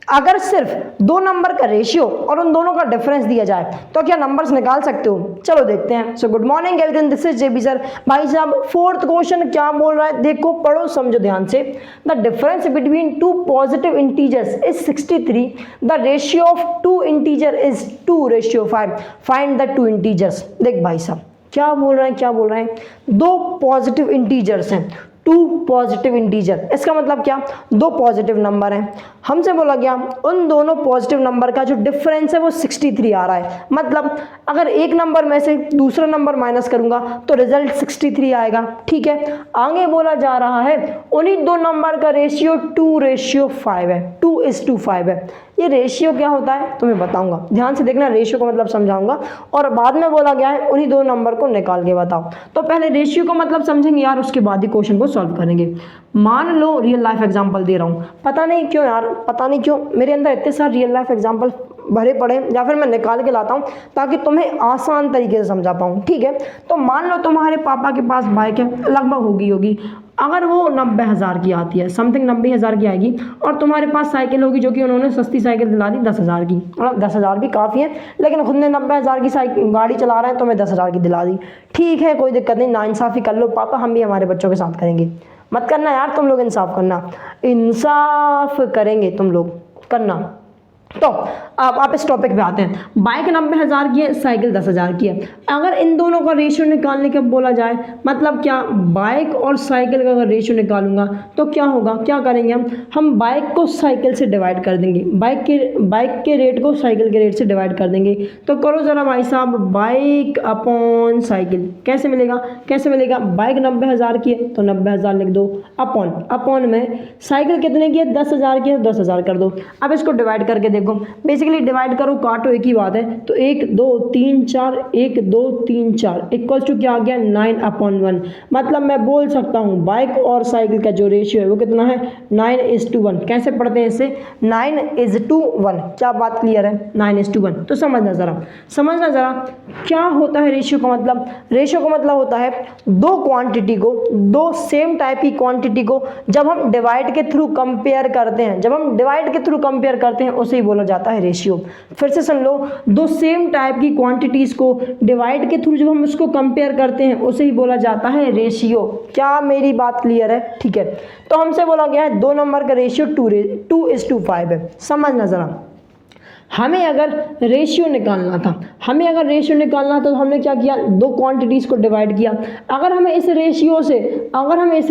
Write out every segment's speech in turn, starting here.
अगर सिर्फ दो नंबर का रेशियो और उन दोनों का डिफरेंस दिया जाए तो क्या नंबर्स निकाल सकते हो? चलो देखते हैं। So good morning everyone, this is JB sir. भाई साहब फोर्थ क्वेश्चन क्या बोल रहा है, देखो पढ़ो समझो ध्यान से। The difference between two positive integers is 63, the ratio of two integer is 2:5, find the two integers. देख भाई साहब क्या बोल रहे हैं, दो पॉजिटिव इंटीजर्स हैं, टू पॉजिटिव इंटीजर। इसका मतलब क्या, दो पॉजिटिव नंबर हैं। हमसे बोला गया उन दोनों पॉजिटिव नंबर का जो डिफरेंस है वो 63 आ रहा है। मतलब अगर एक नंबर में से दूसरा नंबर माइनस करूंगा तो रिजल्ट 63 आएगा। ठीक है, आगे बोला जा रहा है उन्हीं दो नंबर का रेशियो 2:5 है, 2:5 है। ये रेशियो क्या होता है तुम्हें बताऊंगा, ध्यान से देखना, रेशियो का मतलब समझाऊंगा और बाद में बोला गया है उन्हीं दो नंबर को निकाल के बताओ। तो पहले रेशियो का मतलब समझेंगे यार, उसके बाद ही क्वेश्चन को सॉल्व करेंगे। मान लो रियल लाइफ एग्जांपल दे रहा हूँ, पता नहीं क्यों यार, पता नहीं क्यों मेरे अंदर इतने सारे रियल लाइफ एग्जांपल भरे पड़े, या फिर मैं निकाल के लाता हूँ ताकि तुम्हें आसान तरीके से समझा पाऊँ। ठीक है, तो मान लो तुम्हारे पापा के पास बाइक है, लगभग होगी अगर वो 90,000 की आती है, समथिंग 90,000 की आएगी, और तुम्हारे पास साइकिल होगी जो कि उन्होंने सस्ती साइकिल दिला दी 10,000 की। मतलब 10,000 भी काफ़ी है, लेकिन खुद ने 90,000 की साइकिल गाड़ी चला रहे हैं तो मैं 10,000 की दिला दी। ठीक है, कोई दिक्कत नहीं, नाइंसाफ़ी कर लो पापा, हम भी हमारे बच्चों के साथ करेंगे। मत करना यार तुम लोग, इंसाफ करना, इंसाफ करेंगे तुम लोग, करना। तो अब आप इस टॉपिक पे आते हैं। बाइक 90,000 की है, साइकिल 10,000 की है। अगर इन दोनों का रेशियो निकालने का बोला जाए, मतलब क्या, बाइक और साइकिल का अगर रेशियो निकालूंगा तो क्या होगा, क्या करेंगे हम बाइक को साइकिल से डिवाइड कर देंगे, बाइक के रेट को साइकिल के रेट से डिवाइड कर देंगे। तो करो ज़रा भाई साहब, बाइक अपॉन साइकिल कैसे मिलेगा, बाइक 90,000 की है तो 90,000 लिख दो, अपॉन में साइकिल कितने की है, 10,000 की है, 10,000 कर दो। अब इसको डिवाइड करके देखो, बेसिकली डिवाइड करो काटो, एक ही बात है। तो 1 2 3 4 1 2 3 4 इक्वल्स टू क्या आ गया, 9/1। मतलब मैं बोल सकता हूँ बाइक और साइकिल का जो रेशियो है वो कितना है, 9:1। कैसे पढ़ते हैं इसे, 9:1। क्या बात क्लियर है, 9:1। तो समझना जरा क्या होता है रेशियो का मतलब। रेशियो का मतलब होता है दो क्वांटिटी को, दो सेम टाइप की क्वांटिटी को जब हम डिवाइड के थ्रू कंपेयर करते हैं, उसे ही बोला जाता है रेशियो। फिर से सुन लो, दो सेम टाइप की क्वांटिटीज को डिवाइड के थ्रू जब हम उसको कंपेयर करते हैं उसे ही बोला जाता है रेशियो। क्या मेरी बात क्लियर है? ठीक है, तो हमसे बोला गया है दो नंबर का रेशियो 2:5 है। समझना जरा, हमें अगर रेशियो निकालना था तो हमने क्या किया, दो क्वांटिटीज़ को डिवाइड किया। अगर हमें इस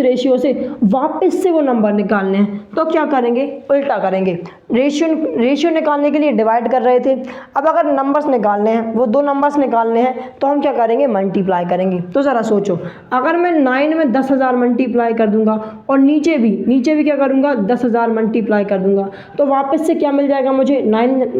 रेशियो से वापस से वो नंबर निकालने हैं तो क्या करेंगे, उल्टा करेंगे। रेशियो निकालने के लिए डिवाइड कर रहे थे, अब अगर नंबर्स निकालने हैं, वो दो नंबर्स निकालने हैं तो हम क्या करेंगे, मल्टीप्लाई करेंगे। तो ज़रा सोचो, अगर मैं 9 में 10,000 मल्टीप्लाई कर दूंगा और नीचे भी क्या करूँगा, 10,000 मल्टीप्लाई कर दूंगा, तो वापस से क्या मिल जाएगा मुझे,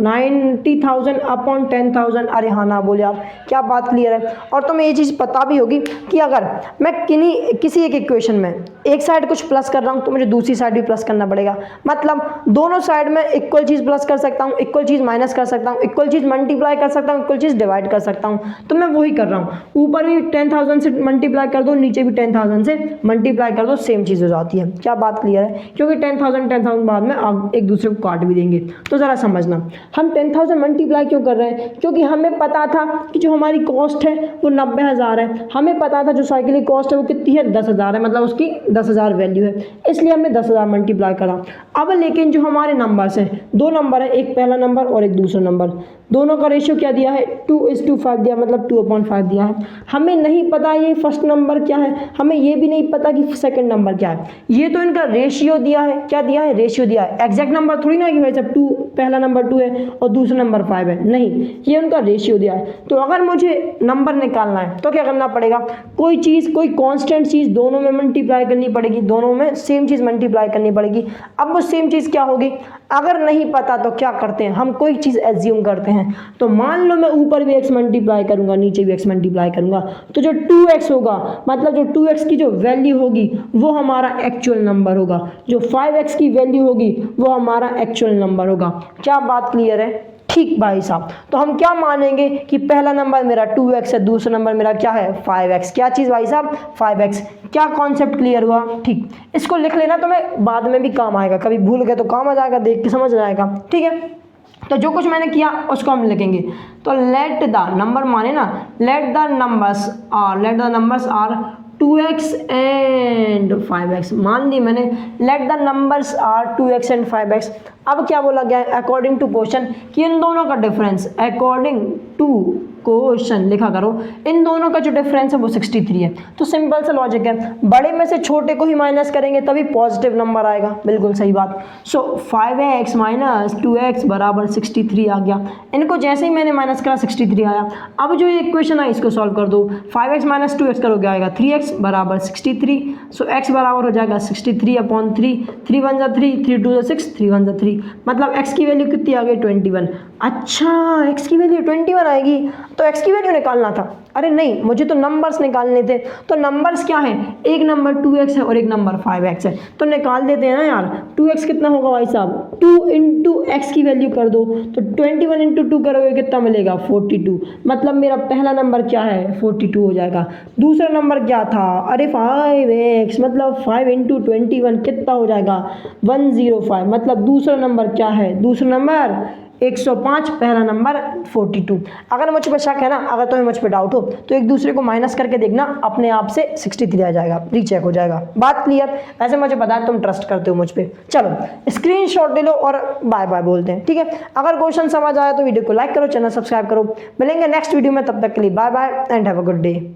90,000 अपॉन 10,000। अरे हाँ ना बोले आप, क्या बात क्लियर है। और तुम्हें ये चीज़ पता भी होगी कि अगर मैं किसी एक इक्वेशन में एक साइड कुछ प्लस कर रहा हूँ तो मुझे दूसरी साइड भी प्लस करना पड़ेगा। मतलब दोनों साइड में इक्वल चीज़ प्लस कर सकता हूँ, इक्वल चीज़ माइनस कर सकता हूँ, इक्वल चीज़ मल्टीप्लाई कर सकता हूँ, इक्वल चीज़ डिवाइड कर सकता हूँ। तो मैं वही कर रहा हूँ, ऊपर भी 10,000 से मल्टीप्लाई कर दो, नीचे भी 10,000 से मल्टीप्लाई कर दो, सेम चीज़ हो जाती है। क्या बात क्लियर है, क्योंकि 10,000 बाद में आप एक दूसरे को काट भी देंगे। तो ज़रा समझना, हम 10,000 मल्टीप्लाई क्यों कर रहे हैं, क्योंकि हमें पता था कि जो हमारी कॉस्ट है वो 90,000 है। हमें पता था जो साइकिल की कॉस्ट है वो कितनी है, 10,000 है, मतलब उसकी 10,000 वैल्यू है, इसलिए हमने 10,000 मल्टीप्लाई करा। अब लेकिन जो हमारे नंबर्स हैं, दो नंबर है, एक पहला नंबर और एक दूसरा नंबर, दोनों का रेशियो क्या दिया है, 2:5 दिया, मतलब 2/5 दिया है। हमें नहीं पता ये फर्स्ट नंबर क्या है, हमें ये भी नहीं पता कि सेकंड नंबर क्या है। ये तो इनका रेशियो दिया है, क्या दिया है, रेशियो दिया है। एग्जैक्ट नंबर थोड़ी ना कि भाई साहब 2 पहला नंबर 2 है और दूसरा नंबर 5 है, नहीं, ये उनका रेशियो दिया है। तो अगर मुझे नंबर निकालना है तो क्या करना पड़ेगा, कोई कांस्टेंट चीज़ दोनों में मल्टीप्लाई करनी पड़ेगी, दोनों में सेम चीज़ मल्टीप्लाई करनी पड़ेगी। अब वो सेम चीज़ क्या होगी, अगर नहीं पता तो क्या करते हैं, हम कोई चीज़ एज्यूम करते हैं। तो मान लो मैं ऊपर भी x मल्टीप्लाई करूंगा, नीचे भी x मल्टीप्लाई करूंगा, तो जो 2x होगा, मतलब जो 2x की जो वैल्यू होगी वो हमारा एक्चुअल नंबर होगा, जो 5x की वैल्यू होगी वो हमारा एक्चुअल नंबर होगा। क्या बात क्लियर है? ठीक भाई साहब, तो हम क्या मानेंगे कि पहला नंबर मेरा 2x है, दूसरा नंबर मेरा क्या है 5x। क्या चीज़ भाई साहब 5x। क्या कॉन्सेप्ट क्लियर हुआ? ठीक, इसको लिख लेना तो मैं बाद में भी काम आएगा, कभी भूल गए तो काम आ जाएगा, देख के समझ जाएगा। ठीक है, तो जो कुछ मैंने किया उसको हम लिखेंगे। तो लेट द नंबर माने ना, let the numbers are 2x एंड 5x। मान ली मैंने let the numbers are 2x एंड 5x। अब क्या बोला गया है अकॉर्डिंग टू क्वेश्चन कि इन दोनों का डिफरेंस, अकॉर्डिंग टू क्वेश्चन लिखा करो, इन दोनों का जो डिफरेंस है वो 63 है। तो सिंपल सा लॉजिक है, बड़े में से छोटे को ही माइनस करेंगे तभी पॉजिटिव नंबर आएगा। बिल्कुल सही बात। सो 5x माइनस 2x बराबर 63 आ गया। इनको जैसे ही मैंने माइनस करा 63 आया। अब जो ये इक्वेशन है इसको सॉल्व कर दो। 5x माइनस 2x करोगे आएगा 3x बराबर 63। सो x बराबर हो जाएगा 63/3। 3 1 जा 3, 3 2 जा 6, 3 1 जा 3। मतलब x की वैल्यू कितनी आ गई 21। अच्छा, x की वैल्यू 21 आएगी, तो x की वैल्यू निकालना था। अरे नहीं, मुझे तो नंबर्स निकालने थे। तो नंबर्स क्या है, एक नंबर 2x है और एक नंबर 5x है, तो निकाल देते हैं ना यार। 2x कितना होगा भाई साहब, 2 इंटू एक्स की वैल्यू कर दो, तो 21 इंटू 2 करोगे कितना मिलेगा 42। मतलब मेरा पहला नंबर क्या है 42 हो जाएगा। दूसरा नंबर क्या था, अरे 5x, मतलब 5 इंटू 21 कितना हो जाएगा 105। मतलब दूसरा नंबर क्या है, दूसरा नंबर 105, पहला नंबर 42। अगर मुझ पर शक है ना, अगर तुम्हें मुझ पर डाउट हो तो एक दूसरे को माइनस करके देखना, अपने आप से 63 आ जाएगा, रीचेक हो जाएगा। बात क्लियर? वैसे मुझे पता है तुम ट्रस्ट करते हो मुझ पे। चलो स्क्रीनशॉट ले लो और बाय बाय बोलते हैं। ठीक है, अगर क्वेश्चन समझ आया तो वीडियो को लाइक करो, चैनल सब्सक्राइब करो। मिलेंगे नेक्स्ट वीडियो में, तब तक के लिए bye bye and have a good day.